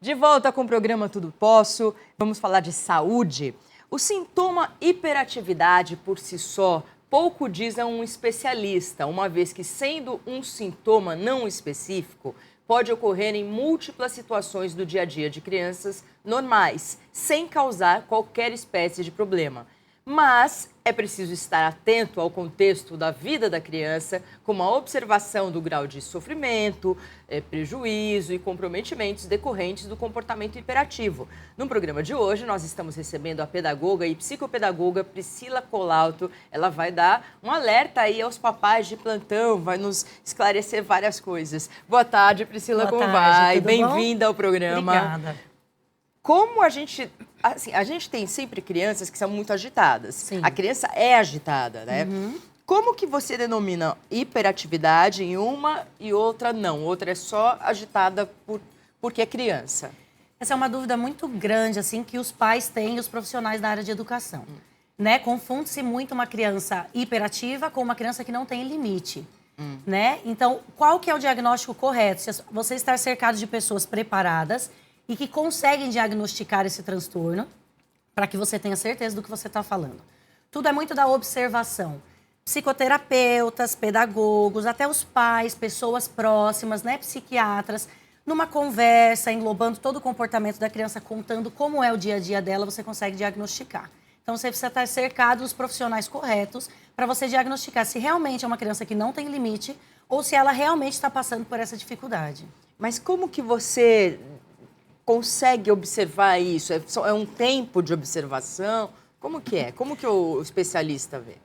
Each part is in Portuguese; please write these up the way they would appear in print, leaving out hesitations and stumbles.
De volta com o programa Tudo Posso, vamos falar de saúde. O sintoma hiperatividade por si só pouco diz a um especialista, uma vez que, sendo um sintoma não específico, pode ocorrer em múltiplas situações do dia a dia de crianças normais, sem causar qualquer espécie de problema. Mas é preciso estar atento ao contexto da vida da criança, como a observação do grau de sofrimento, prejuízo e comprometimentos decorrentes do comportamento hiperativo. No programa de hoje, nós estamos recebendo a pedagoga e psicopedagoga Priscila Colauto. Ela vai dar um alerta aí aos papais de plantão, vai nos esclarecer várias coisas. Boa tarde, Priscila, como vai? Bem-vinda ao programa. Obrigada. Como a gente tem sempre crianças que são muito agitadas. Sim. A criança é agitada, né? Como que você denomina hiperatividade em uma e outra não? Outra é só agitada porque é criança. Essa é uma dúvida muito grande, assim, que os pais têm e os profissionais da área de educação. Né? Confunde-se muito uma criança hiperativa com uma criança que não tem limite. Né? Então, qual que é o diagnóstico correto? Se você estar cercado de pessoas preparadas e que conseguem diagnosticar esse transtorno, para que você tenha certeza do que você está falando. Tudo é muito da observação. Psicoterapeutas, pedagogos, até os pais, pessoas próximas, né, psiquiatras, numa conversa, englobando todo o comportamento da criança, contando como é o dia a dia dela, você consegue diagnosticar. Então, você precisa estar cercado dos profissionais corretos para você diagnosticar se realmente é uma criança que não tem limite ou se ela realmente está passando por essa dificuldade. Mas como que você consegue observar isso? É um tempo de observação? Como que é? Como que o especialista vê?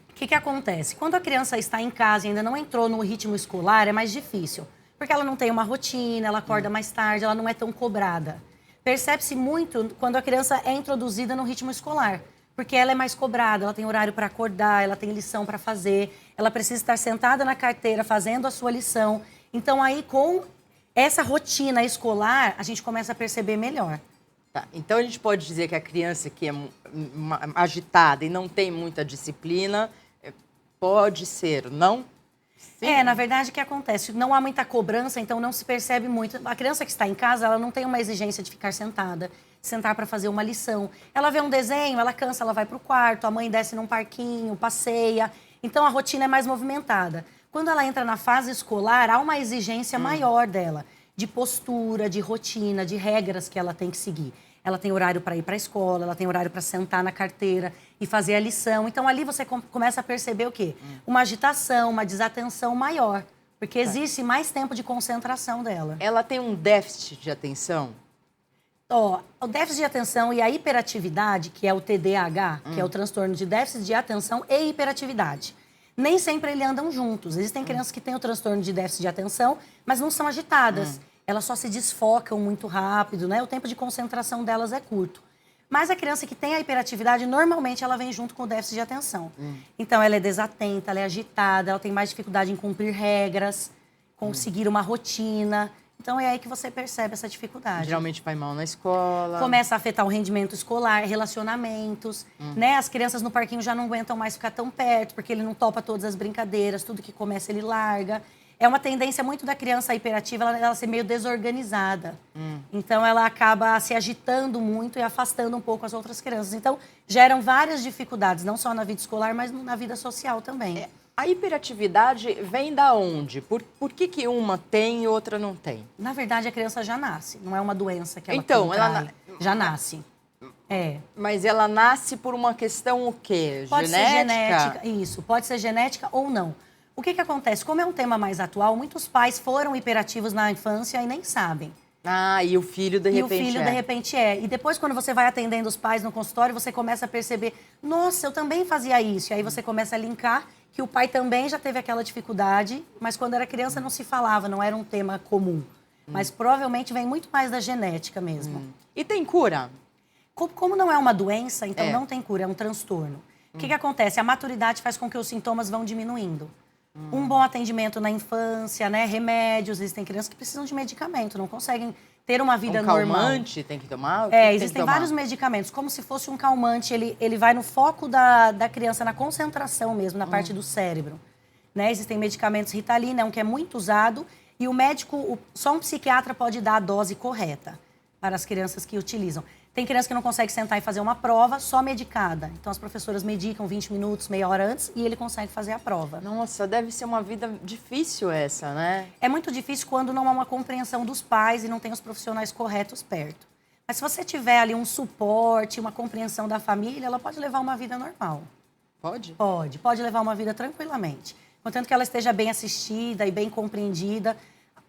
O que acontece? Quando a criança está em casa e ainda não entrou no ritmo escolar, é mais difícil. Porque ela não tem uma rotina, ela acorda mais tarde, ela não é tão cobrada. Percebe-se muito quando a criança é introduzida no ritmo escolar. Porque ela é mais cobrada, ela tem horário para acordar, ela tem lição para fazer, ela precisa estar sentada na carteira fazendo a sua lição. Então, aí, com essa rotina escolar, a gente começa a perceber melhor. Tá, então, a gente pode dizer que a criança que é agitada e não tem muita disciplina, pode ser, não? Sim. Na verdade, o que acontece? Não há muita cobrança, então não se percebe muito. A criança que está em casa, ela não tem uma exigência de ficar sentada, sentar para fazer uma lição. Ela vê um desenho, ela cansa, ela vai para o quarto, a mãe desce num parquinho, passeia. Então, a rotina é mais movimentada. Quando ela entra na fase escolar, há uma exigência maior dela, de postura, de rotina, de regras que ela tem que seguir. Ela tem horário para ir para a escola, ela tem horário para sentar na carteira e fazer a lição. Então, ali você começa a perceber o quê? Uma agitação, uma desatenção maior, porque existe mais tempo de concentração dela. Ela tem um déficit de atenção? O déficit de atenção e a hiperatividade, que é o TDAH, que é o transtorno de déficit de atenção e hiperatividade. Nem sempre eles andam juntos. Existem crianças que têm o transtorno de déficit de atenção, mas não são agitadas. Elas só se desfocam muito rápido, né? O tempo de concentração delas é curto. Mas a criança que tem a hiperatividade, normalmente ela vem junto com o déficit de atenção. Então, ela é desatenta, ela é agitada, ela tem mais dificuldade em cumprir regras, conseguir uma rotina. Então, é aí que você percebe essa dificuldade. Geralmente vai mal na escola. Começa a afetar o rendimento escolar, relacionamentos, né? As crianças no parquinho já não aguentam mais ficar tão perto, porque ele não topa todas as brincadeiras, tudo que começa ele larga. É uma tendência muito da criança hiperativa, ela ser meio desorganizada. Então, ela acaba se agitando muito e afastando um pouco as outras crianças. Então, geram várias dificuldades, não só na vida escolar, mas na vida social também. A hiperatividade vem da onde? Por que uma tem e outra não tem? Na verdade, a criança já nasce. Não é uma doença que ela Então, contrai. Já nasce. Mas ela nasce por uma questão o quê? Pode ser genética. Isso, pode ser genética ou não. O que acontece? Como é um tema mais atual, muitos pais foram hiperativos na infância e nem sabem. E o filho de repente é. E depois, quando você vai atendendo os pais no consultório, você começa a perceber, nossa, eu também fazia isso. E aí você começa a linkar que o pai também já teve aquela dificuldade, mas quando era criança não se falava, não era um tema comum. Mas provavelmente vem muito mais da genética mesmo. E tem cura? Como não é uma doença, então não tem cura, é um transtorno. O que acontece? A maturidade faz com que os sintomas vão diminuindo. Um bom atendimento na infância, né? Remédios, existem crianças que precisam de medicamento, não conseguem ter uma vida normal. Calmante tem que tomar? Existem vários medicamentos, como se fosse um calmante, ele vai no foco da criança, na concentração mesmo, na parte do cérebro. Né? Existem medicamentos Ritalina, é um que é muito usado, e o médico, só um psiquiatra pode dar a dose correta. para as crianças que utilizam. Tem criança que não consegue sentar e fazer uma prova só medicada. Então, as professoras medicam 20 minutos, meia hora antes, e ele consegue fazer a prova. Nossa, deve ser uma vida difícil essa, né? É muito difícil quando não há uma compreensão dos pais e não tem os profissionais corretos perto. Mas se você tiver ali um suporte, uma compreensão da família, ela pode levar uma vida normal. Pode? Pode levar uma vida tranquilamente. Contanto que ela esteja bem assistida e bem compreendida.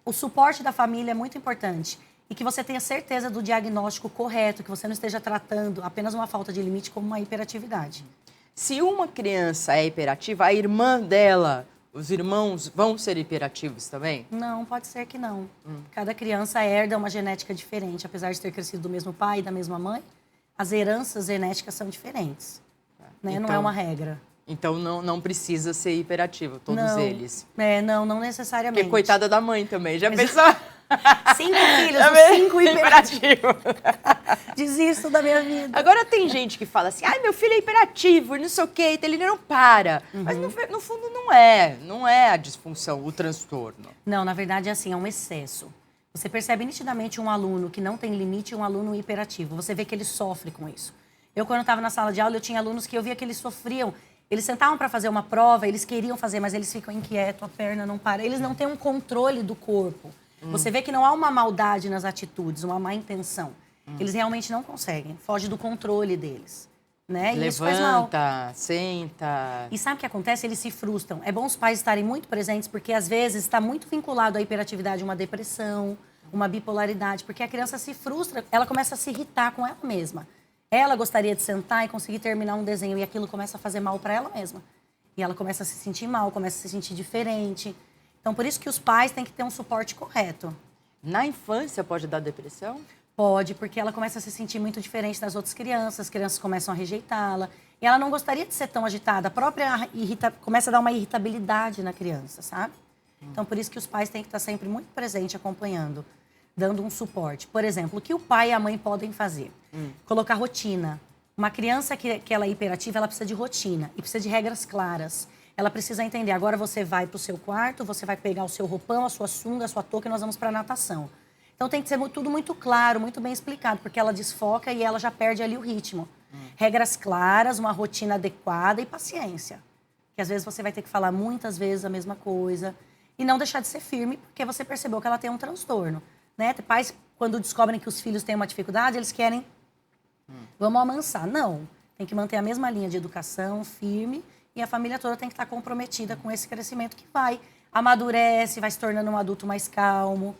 O suporte da família é muito importante. E que você tenha certeza do diagnóstico correto, que você não esteja tratando apenas uma falta de limite como uma hiperatividade. Se uma criança é hiperativa, a irmã dela, os irmãos vão ser hiperativos também? Não, pode ser que não. Cada criança herda uma genética diferente. Apesar de ter crescido do mesmo pai e da mesma mãe, as heranças genéticas são diferentes. Né? Então, não é uma regra. Então não precisa ser hiperativo, todos eles. Não necessariamente. Porque coitada da mãe também, já pensou? 5 filhos, os 5 hiperativos. Hiperativo. Desisto da minha vida. Agora tem gente que fala assim, ai, meu filho é hiperativo, e não sei o quê, então ele não para. Mas no fundo não é a disfunção, o transtorno. Não, na verdade é assim, é um excesso. Você percebe nitidamente um aluno que não tem limite e um aluno hiperativo. Você vê que ele sofre com isso. Eu, quando estava na sala de aula, eu tinha alunos que eu via que eles sofriam. Eles sentavam para fazer uma prova, eles queriam fazer, mas eles ficam inquietos, a perna não para. Eles não têm um controle do corpo. Você vê que não há uma maldade nas atitudes, uma má intenção. Eles realmente não conseguem, foge do controle deles. Né? E isso faz mal. Levanta, senta. E sabe o que acontece? Eles se frustram. É bom os pais estarem muito presentes, porque às vezes está muito vinculado à hiperatividade uma depressão, uma bipolaridade, porque a criança se frustra, ela começa a se irritar com ela mesma. Ela gostaria de sentar e conseguir terminar um desenho e aquilo começa a fazer mal para ela mesma. E ela começa a se sentir mal, começa a se sentir diferente. Então, por isso que os pais têm que ter um suporte correto. Na infância pode dar depressão? Pode, porque ela começa a se sentir muito diferente das outras crianças, as crianças começam a rejeitá-la. E ela não gostaria de ser tão agitada. A própria começa a dar uma irritabilidade na criança, sabe? Então, por isso que os pais têm que estar sempre muito presentes, acompanhando, dando um suporte. Por exemplo, o que o pai e a mãe podem fazer? Colocar rotina. Uma criança que ela é hiperativa, ela precisa de rotina e precisa de regras claras. Ela precisa entender, agora você vai para o seu quarto, você vai pegar o seu roupão, a sua sunga, a sua touca e nós vamos para a natação. Então tem que ser tudo muito claro, muito bem explicado, porque ela desfoca e ela já perde ali o ritmo. Regras claras, uma rotina adequada e paciência. Que às vezes você vai ter que falar muitas vezes a mesma coisa e não deixar de ser firme, porque você percebeu que ela tem um transtorno. Né? Pais, quando descobrem que os filhos têm uma dificuldade, eles querem, vamos amansar. Não, tem que manter a mesma linha de educação, firme, e a família toda tem que estar comprometida com esse crescimento que amadurece, vai se tornando um adulto mais calmo.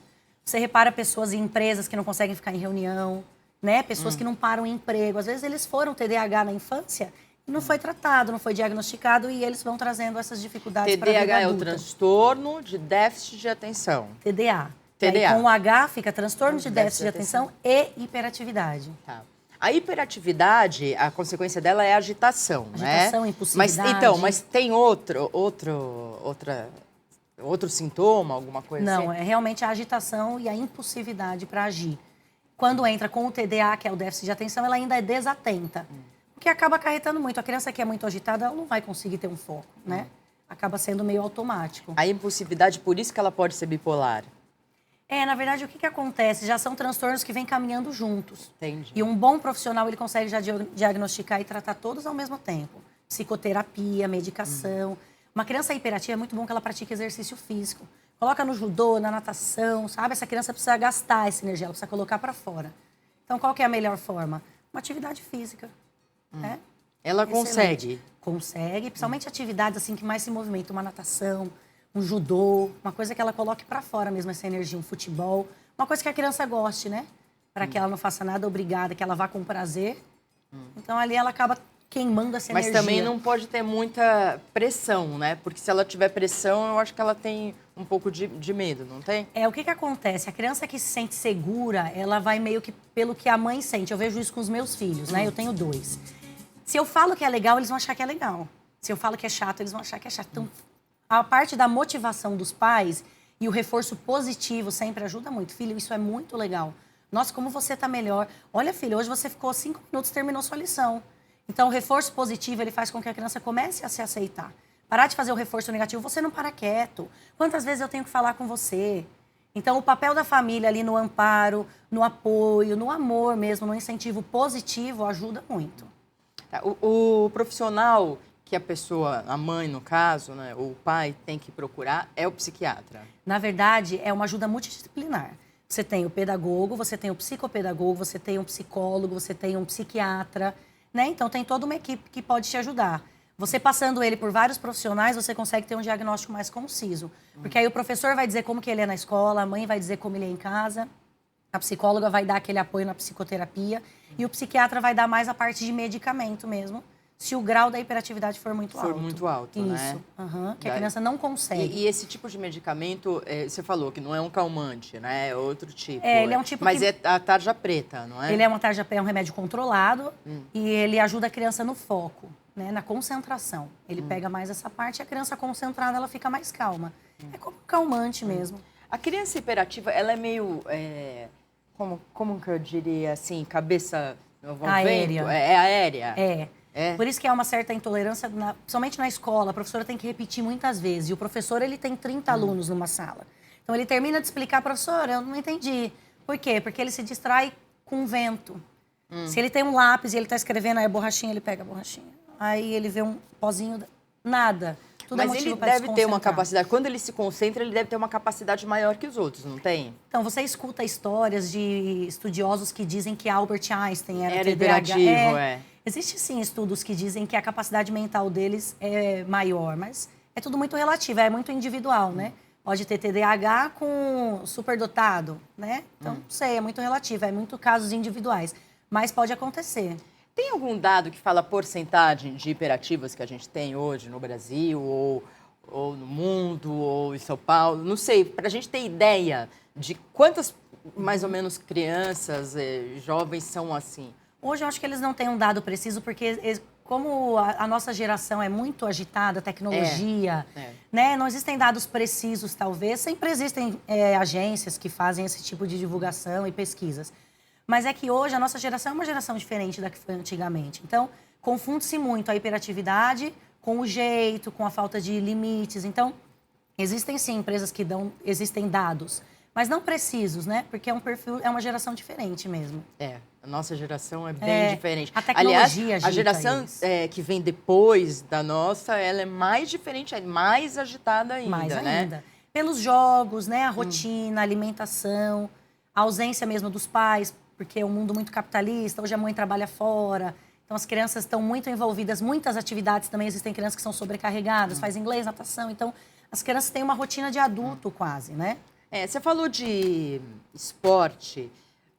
Você repara pessoas em empresas que não conseguem ficar em reunião, né? Pessoas que não param em emprego. Às vezes eles foram TDAH na infância e não foi tratado, não foi diagnosticado e eles vão trazendo essas dificuldades para a vida TDAH é o adulta. transtorno de déficit de atenção. TDA. TDA. E aí, com o H fica transtorno de déficit de atenção e hiperatividade. Tá. A hiperatividade, a consequência dela é a agitação, né? Agitação, impulsividade. Mas tem outro sintoma, alguma coisa assim? Não, é realmente a agitação e a impulsividade para agir. Quando entra com o TDA, que é o déficit de atenção, ela ainda é desatenta. O que acaba acarretando muito. A criança que é muito agitada, ela não vai conseguir ter um foco, né? Acaba sendo meio automático. A impulsividade, por isso que ela pode ser bipolar. Na verdade, o que acontece? Já são transtornos que vêm caminhando juntos. Entendi. E um bom profissional, ele consegue já diagnosticar e tratar todos ao mesmo tempo. Psicoterapia, medicação. Uma criança hiperativa é muito bom que ela pratique exercício físico. Coloca no judô, na natação, sabe? Essa criança precisa gastar essa energia, ela precisa colocar para fora. Então, qual que é a melhor forma? Uma atividade física. Né? Ela Excelente. consegue? Consegue, principalmente atividades assim que mais se movimentam, uma natação, um judô, uma coisa que ela coloque para fora mesmo essa energia, um futebol, uma coisa que a criança goste, né? Para que ela não faça nada obrigada, que ela vá com prazer. Então ali ela acaba queimando essa energia. Mas também não pode ter muita pressão, né? Porque se ela tiver pressão, eu acho que ela tem um pouco de medo, não tem? O que acontece? A criança que se sente segura, ela vai meio que pelo que a mãe sente. Eu vejo isso com os meus filhos, né? Eu tenho 2. Se eu falo que é legal, eles vão achar que é legal. Se eu falo que é chato, eles vão achar que é chato. Então, a parte da motivação dos pais e o reforço positivo sempre ajuda muito. Filho, isso é muito legal. Nossa, como você está melhor. Olha, filho, hoje você ficou 5 minutos e terminou sua lição. Então, o reforço positivo, ele faz com que a criança comece a se aceitar. Parar de fazer o reforço negativo, você não para quieto. Quantas vezes eu tenho que falar com você? Então, o papel da família ali no amparo, no apoio, no amor mesmo, no incentivo positivo, ajuda muito. Tá, o profissional que a pessoa, a mãe no caso, né, ou o pai tem que procurar é o psiquiatra. Na verdade, é uma ajuda multidisciplinar. Você tem o pedagogo, você tem o psicopedagogo, você tem um psicólogo, você tem um psiquiatra, né? Então, tem toda uma equipe que pode te ajudar. Você passando ele por vários profissionais, você consegue ter um diagnóstico mais conciso. Porque aí o professor vai dizer como que ele é na escola, a mãe vai dizer como ele é em casa, a psicóloga vai dar aquele apoio na psicoterapia e o psiquiatra vai dar mais a parte de medicamento mesmo, se o grau da hiperatividade for muito alto. For muito alto, né? Isso, que a criança não consegue. E esse tipo de medicamento, você falou que não é um calmante, né? É outro tipo. Ele é um tipo Mas que... é a tarja preta, não é? Ele é uma tarja preta, é um remédio controlado e ele ajuda a criança no foco, né? Na concentração. Ele pega mais essa parte e a criança concentrada, ela fica mais calma. É como um calmante mesmo. A criança hiperativa, ela é meio... como que eu diria assim? Cabeça no Aérea. vento? É aérea? É. É. Por isso que há uma certa intolerância, principalmente na escola. A professora tem que repetir muitas vezes. E o professor, ele tem 30 alunos numa sala. Então, ele termina de explicar, professora, eu não entendi. Por quê? Porque ele se distrai com o vento. Se ele tem um lápis e ele está escrevendo, aí a borrachinha, ele pega a borrachinha. Aí ele vê um pozinho, nada. Tudo é Mas motivo ele pra deve ter uma desconcentrar. capacidade... Quando ele se concentra, ele deve ter uma capacidade maior que os outros, não tem? Então, você escuta histórias de estudiosos que dizem que Albert Einstein era TDAH. Hiperativo, é. Existe, sim, estudos que dizem que a capacidade mental deles é maior, mas é tudo muito relativo, é muito individual, né? Pode ter TDAH com superdotado, né? Então, não sei, é muito relativo, é muito casos individuais, mas pode acontecer. Tem algum dado que fala a porcentagem de hiperativas que a gente tem hoje no Brasil, ou no mundo, ou em São Paulo? Não sei, para a gente ter ideia de quantas, mais ou menos, crianças, jovens são assim. Hoje eu acho que eles não têm um dado preciso, porque como a nossa geração é muito agitada, tecnologia, né? Não existem dados precisos, talvez. Sempre existem agências que fazem esse tipo de divulgação e pesquisas. Mas é que hoje a nossa geração é uma geração diferente da que foi antigamente. Então, confunde-se muito a hiperatividade com o jeito, com a falta de limites. Então, existem sim empresas que existem dados, mas não precisos, né? Porque é um perfil, é uma geração diferente mesmo. A nossa geração é bem diferente. A tecnologia Aliás, a geração que vem depois da nossa, ela é mais diferente, é mais agitada ainda, Mais né? ainda. Pelos jogos, né? A rotina, a alimentação, a ausência mesmo dos pais, porque é um mundo muito capitalista, hoje a mãe trabalha fora, então as crianças estão muito envolvidas, muitas atividades também, existem crianças que são sobrecarregadas, faz inglês, natação, então as crianças têm uma rotina de adulto quase, né? Você falou de esporte.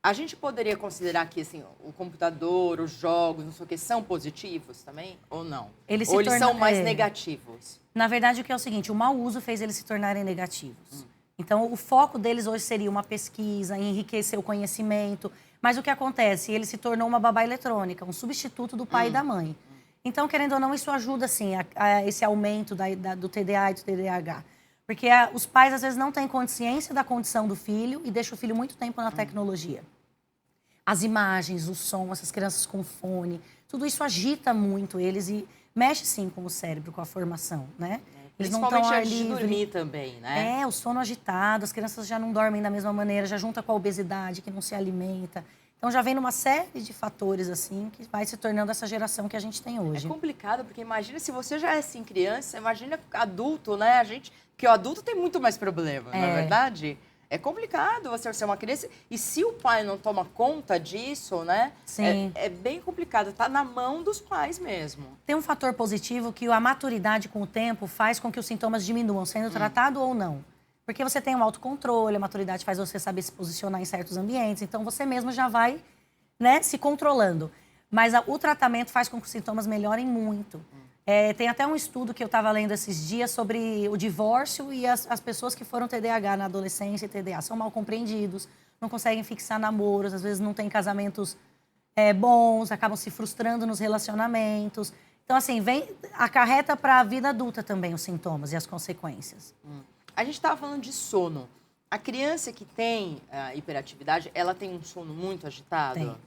A gente poderia considerar que assim, o computador, os jogos, não sei o que, são positivos também ou não? Eles são mais negativos? Na verdade, o que é o seguinte, o mau uso fez eles se tornarem negativos. Então, o foco deles hoje seria uma pesquisa, enriquecer o conhecimento. Mas o que acontece? Ele se tornou uma babá eletrônica, um substituto do pai e da mãe. Então, querendo ou não, isso ajuda, sim, a esse aumento do TDA e do TDAH. Porque os pais, às vezes, não têm consciência da condição do filho e deixam o filho muito tempo na tecnologia. As imagens, o som, essas crianças com fone, tudo isso agita muito eles e mexe, sim, com o cérebro, com a formação, né? Eles não estão antes de dormir também, né? O sono agitado, as crianças já não dormem da mesma maneira, já junta com a obesidade, que não se alimenta. Então, já vem numa série de fatores, assim, que vai se tornando essa geração que a gente tem hoje. É complicado, porque imagina, se você já é assim criança, imagina adulto, né? Porque o adulto tem muito mais problema, não é verdade? É complicado você ser uma criança. E se o pai não toma conta disso, né? Sim. É bem complicado. Tá na mão dos pais mesmo. Tem um fator positivo que a maturidade com o tempo faz com que os sintomas diminuam, sendo tratado ou não. Porque você tem um autocontrole, a maturidade faz você saber se posicionar em certos ambientes. Então, você mesmo já vai, né, se controlando. Mas o tratamento faz com que os sintomas melhorem muito. Tem até um estudo que eu estava lendo esses dias sobre o divórcio e as pessoas que foram TDAH na adolescência e TDA. São mal compreendidos, não conseguem fixar namoros, às vezes não têm casamentos bons, acabam se frustrando nos relacionamentos. Então, assim, acarreta para a vida adulta também os sintomas e as consequências. A gente estava falando de sono. A criança que tem hiperatividade, ela tem um sono muito agitado?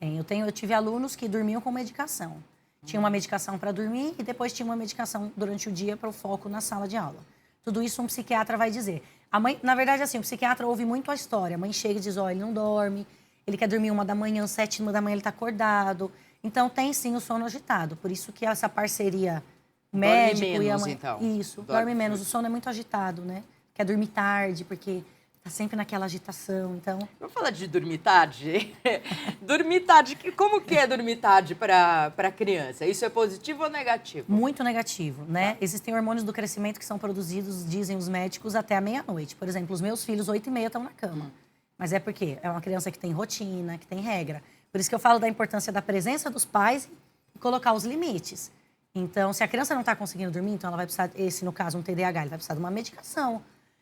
Tem. Eu tive alunos que dormiam com medicação. Tinha uma medicação para dormir e depois tinha uma medicação durante o dia para o foco na sala de aula. Tudo isso um psiquiatra vai dizer. A mãe, na verdade, assim, o psiquiatra ouve muito a história. A mãe chega e diz, ó, ele não dorme, ele quer dormir 1h da manhã, 7h da manhã ele tá acordado. Então, tem sim o sono agitado. Por isso que essa parceria médico dorme menos, e a mãe... então. Isso, dorme menos. O sono é muito agitado, né? Quer dormir tarde, porque tá sempre naquela agitação, então... Vamos falar de dormir tarde? Dormir tarde, como que é dormir tarde para criança? Isso é positivo ou negativo? Muito negativo, né? Existem hormônios do crescimento que são produzidos, dizem os médicos, até a meia-noite. Por exemplo, os meus filhos, 8h30, estão na cama. Mas é porque é uma criança que tem rotina, que tem regra. Por isso que eu falo da importância da presença dos pais e colocar os limites. Então, se a criança não está conseguindo dormir, então ela vai precisar, esse no caso, um TDAH, ele vai precisar de uma medicação.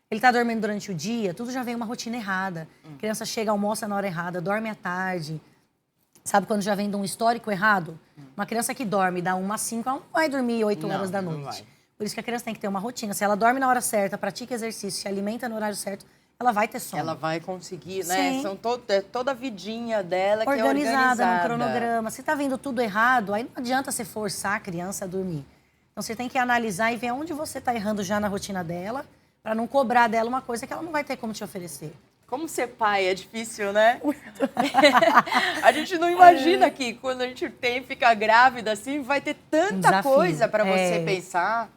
Ele está dormindo durante o dia, tudo já vem uma rotina errada. A criança chega, almoça na hora errada, dorme à tarde. Sabe quando já vem de um histórico errado? Uma criança que dorme da 1 às 5, ela não vai dormir 8 horas da noite. Por isso que a criança tem que ter uma rotina. Se ela dorme na hora certa, pratica exercício, se alimenta no horário certo, ela vai ter sono. Ela vai conseguir, né? Sim. São toda a vidinha dela que é Organizada, organizada. no cronograma. Se tá vindo tudo errado, aí não adianta você forçar a criança a dormir. Então você tem que analisar e ver onde você tá errando já na rotina dela, para não cobrar dela uma coisa que ela não vai ter como te oferecer. Como ser pai é difícil, né? A gente não imagina que quando a gente fica grávida assim, vai ter tanta coisa para você pensar.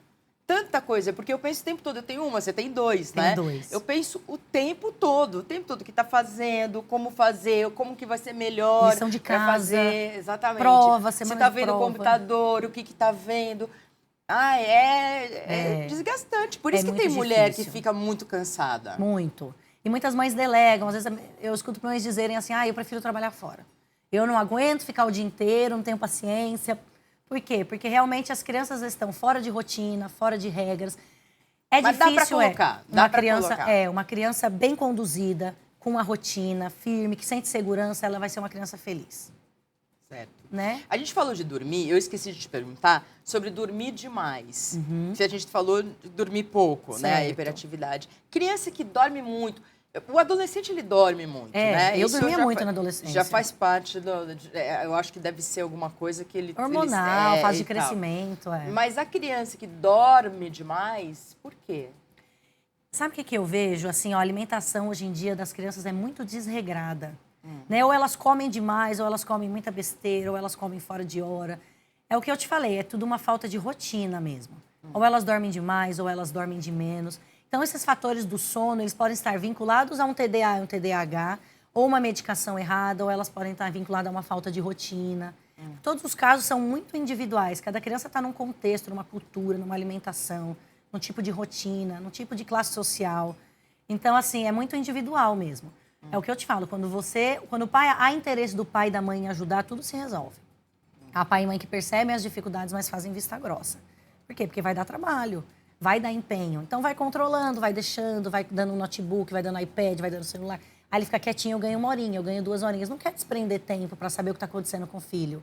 Tanta coisa, porque eu penso o tempo todo, eu tenho uma, você tem dois, né? Tem dois. Eu penso o tempo todo o que tá fazendo, como fazer, como que vai ser melhor. Lição de casa, fazer, exatamente. prova, semana Você tá de vendo prova. o computador, o que tá vendo. Ah, é desgastante. Por isso que tem mulher que fica muito cansada. Muito. E muitas mães delegam. Às vezes eu escuto mães dizerem assim, eu prefiro trabalhar fora. Eu não aguento ficar o dia inteiro, não tenho paciência. Por quê? Porque realmente as crianças estão fora de rotina, fora de regras. É Mas difícil, dá pra colocar. Dá pra colocar. Uma criança bem conduzida, com uma rotina firme, que sente segurança, ela vai ser uma criança feliz. Certo. Né? A gente falou de dormir, eu esqueci de te perguntar sobre dormir demais. Se a gente falou de dormir pouco, né? A hiperatividade. Criança que dorme muito. O adolescente, ele dorme muito, né? Eu dormia muito na adolescência. Já faz parte eu acho que deve ser alguma coisa que ele... Hormonal, fase de crescimento, Mas a criança que dorme demais, por quê? Sabe o que eu vejo? Assim, a alimentação hoje em dia das crianças é muito desregrada. Né? Ou elas comem demais, ou elas comem muita besteira, ou elas comem fora de hora. É o que eu te falei, é tudo uma falta de rotina mesmo. Ou elas dormem demais, ou elas dormem de menos. Então, esses fatores do sono, eles podem estar vinculados a um TDA e um TDAH, ou uma medicação errada, ou elas podem estar vinculadas a uma falta de rotina. Todos os casos são muito individuais. Cada criança está num contexto, numa cultura, numa alimentação, num tipo de rotina, num tipo de classe social. Então, assim, é muito individual mesmo. É o que eu te falo, quando o pai, há interesse do pai e da mãe em ajudar, tudo se resolve. Há pai e mãe que percebem as dificuldades, mas fazem vista grossa. Por quê? Porque vai dar trabalho, vai dar empenho. Então vai controlando, vai deixando, vai dando um notebook, vai dando iPad, vai dando celular. Aí ele fica quietinho, eu ganho 1 horinha, eu ganho 2 horinhas. Não quer desprender tempo para saber o que está acontecendo com o filho.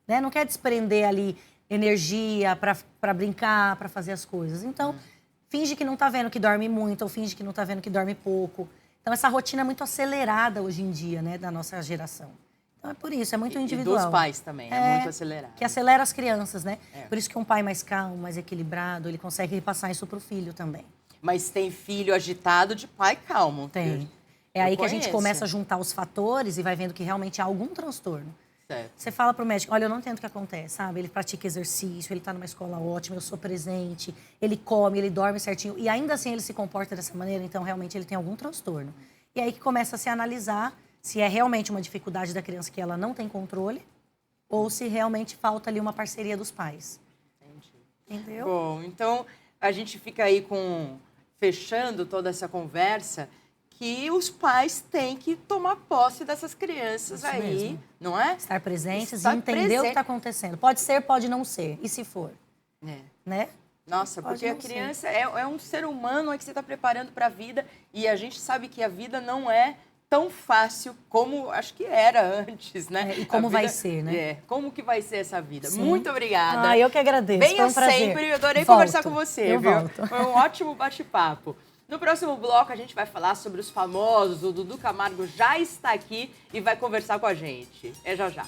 Né? Não quer desprender ali energia para brincar, para fazer as coisas. Então, finge que não está vendo que dorme muito, ou finge que não está vendo que dorme pouco. Então, essa rotina é muito acelerada hoje em dia, né, da nossa geração. Então, é por isso, é muito individual. E dos pais também, é muito acelerado. Que acelera as crianças, né? Por isso que um pai mais calmo, mais equilibrado, ele consegue passar isso para o filho também. Mas tem filho agitado de pai calmo. Tem. É aí que a gente começa a juntar os fatores e vai vendo que realmente há algum transtorno. Certo. Você fala pro médico, olha, eu não entendo o que acontece, sabe? Ele pratica exercício, ele tá numa escola ótima, eu sou presente, ele come, ele dorme certinho. E ainda assim ele se comporta dessa maneira, então realmente ele tem algum transtorno. E aí que começa a se analisar se é realmente uma dificuldade da criança que ela não tem controle ou se realmente falta ali uma parceria dos pais. Entendi. Entendeu? Bom, então a gente fica aí fechando toda essa conversa, que os pais têm que tomar posse dessas crianças. Isso aí, mesmo. Não é? Estar presentes e entender o que está acontecendo. Pode ser, pode não ser. E se for? Né? Nossa, porque a criança é um ser humano que você está preparando para a vida e a gente sabe que a vida não é tão fácil como acho que era antes, né? E como vai ser, né? Como que vai ser essa vida. Sim. Muito obrigada. Eu que agradeço. Venha Foi um prazer. sempre, eu adorei conversar com você, viu? Volto. Foi um ótimo bate-papo. No próximo bloco, a gente vai falar sobre os famosos. O Dudu Camargo já está aqui e vai conversar com a gente. É já já.